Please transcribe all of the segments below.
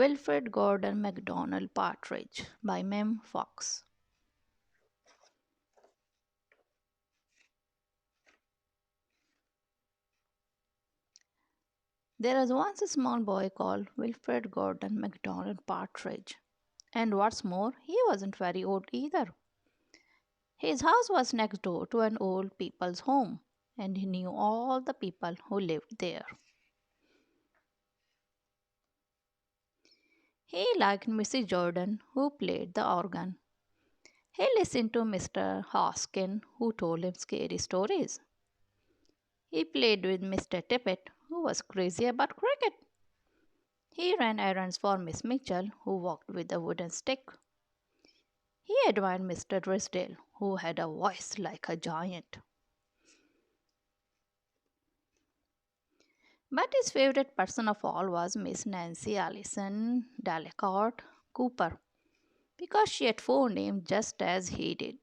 Wilfred Gordon MacDonald Partridge by Mem Fox. There was once a small boy called Wilfred Gordon MacDonald Partridge. And what's more, he wasn't very old either. His house was next door to an old people's home, and he knew all the people who lived there. He liked Mrs. Jordan, who played the organ. He listened to Mr. Hoskin, who told him scary stories. He played with Mr. Tippet, who was crazy about cricket. He ran errands for Miss Mitchell, who walked with a wooden stick. He admired Mr. Drysdale, who had a voice like a giant. But his favorite person of all was Miss Nancy Allison Delacourt Cooper, because she had four names just as he did.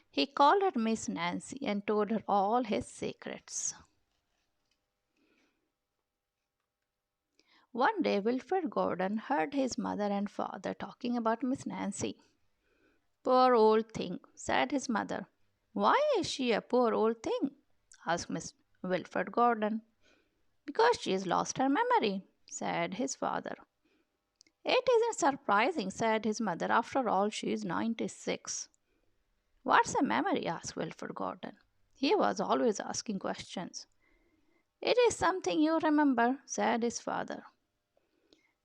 He called her Miss Nancy and told her all his secrets. One day, Wilfred Gordon heard his mother and father talking about Miss Nancy. Poor old thing, said his mother. Why is she a poor old thing? Asked Miss Wilfred Gordon. Because she has lost her memory, said his father. It isn't surprising, said his mother. After all, she is 96. What's a memory? Asked Wilfred Gordon. He was always asking questions. It is something you remember, said his father.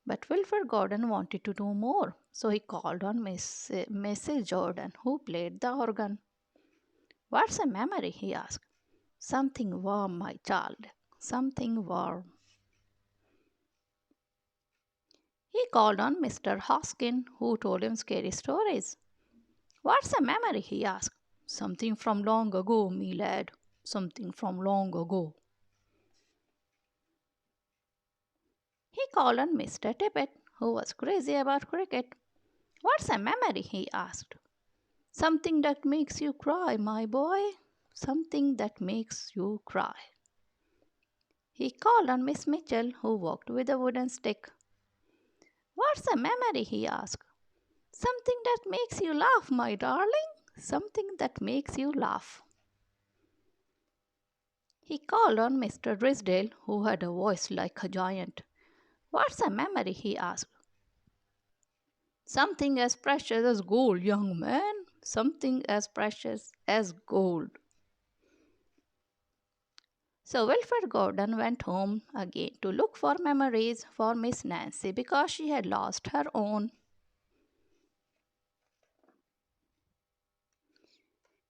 But Wilfred Gordon wanted to know more, so he called on Mrs. Jordan, who played the organ. What's a memory? He asked. Something warm, my child, something warm. He called on Mr. Hoskin, who told him scary stories. What's a memory? He asked. Something from long ago, me lad, something from long ago. He called on Mr. Tippet, who was crazy about cricket. What's a memory? He asked. Something that makes you cry, my boy, something that makes you cry. He called on Miss Mitchell, who walked with a wooden stick. What's a memory? He asked. Something that makes you laugh, my darling, something that makes you laugh. He called on Mr. Drysdale, who had a voice like a giant. What's a memory? He asked. Something as precious as gold, young man, something as precious as gold. So Wilfred Gordon went home again to look for memories for Miss Nancy because she had lost her own.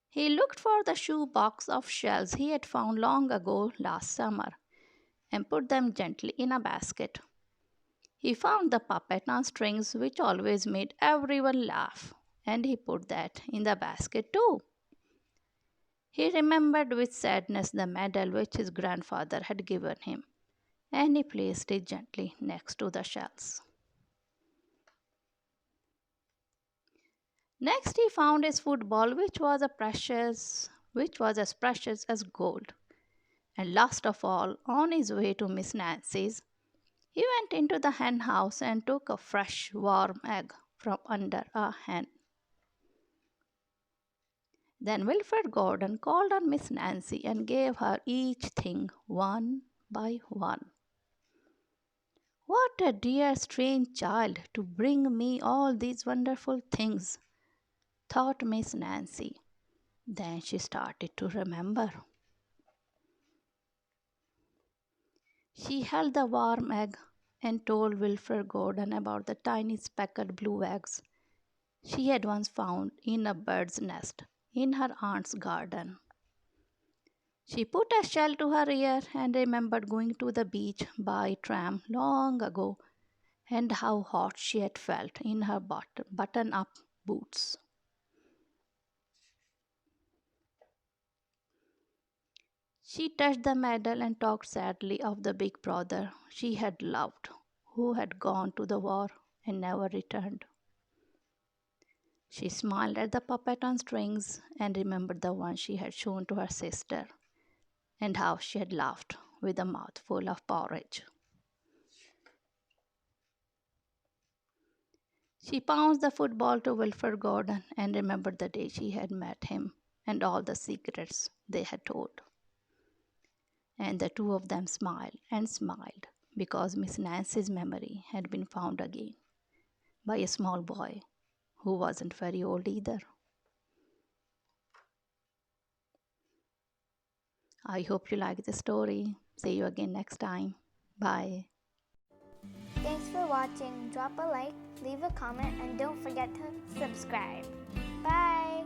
He looked for the shoe box of shells he had found long ago last summer and put them gently in a basket. He found the puppet on strings which always made everyone laugh, and he put that in the basket too. He remembered with sadness the medal which his grandfather had given him, and he placed it gently next to the shells. Next he found his football which was as precious as gold. And last of all, on his way to Miss Nancy's, he went into the hen house and took a fresh warm egg from under a hen. Then Wilfred Gordon called on Miss Nancy and gave her each thing one by one. What a dear strange child to bring me all these wonderful things, thought Miss Nancy. Then she started to remember. She held the warm egg and told Wilfred Gordon about the tiny speckled blue eggs she had once found in a bird's nest in her aunt's garden. She put a shell to her ear and remembered going to the beach by tram long ago and how hot she had felt in her button up boots. She touched the medal and talked sadly of the big brother she had loved, who had gone to the war and never returned. She smiled at the puppet on strings and remembered the one she had shown to her sister and how she had laughed with a mouthful of porridge. She pounced the football to Wilfred Gordon and remembered the day she had met him and all the secrets they had told. And the two of them smiled and smiled because Miss Nancy's memory had been found again by a small boy who wasn't very old either. I hope you like the story. See you again next time. Bye. Thanks for watching. Drop a like, leave a comment, and don't forget to subscribe. Bye!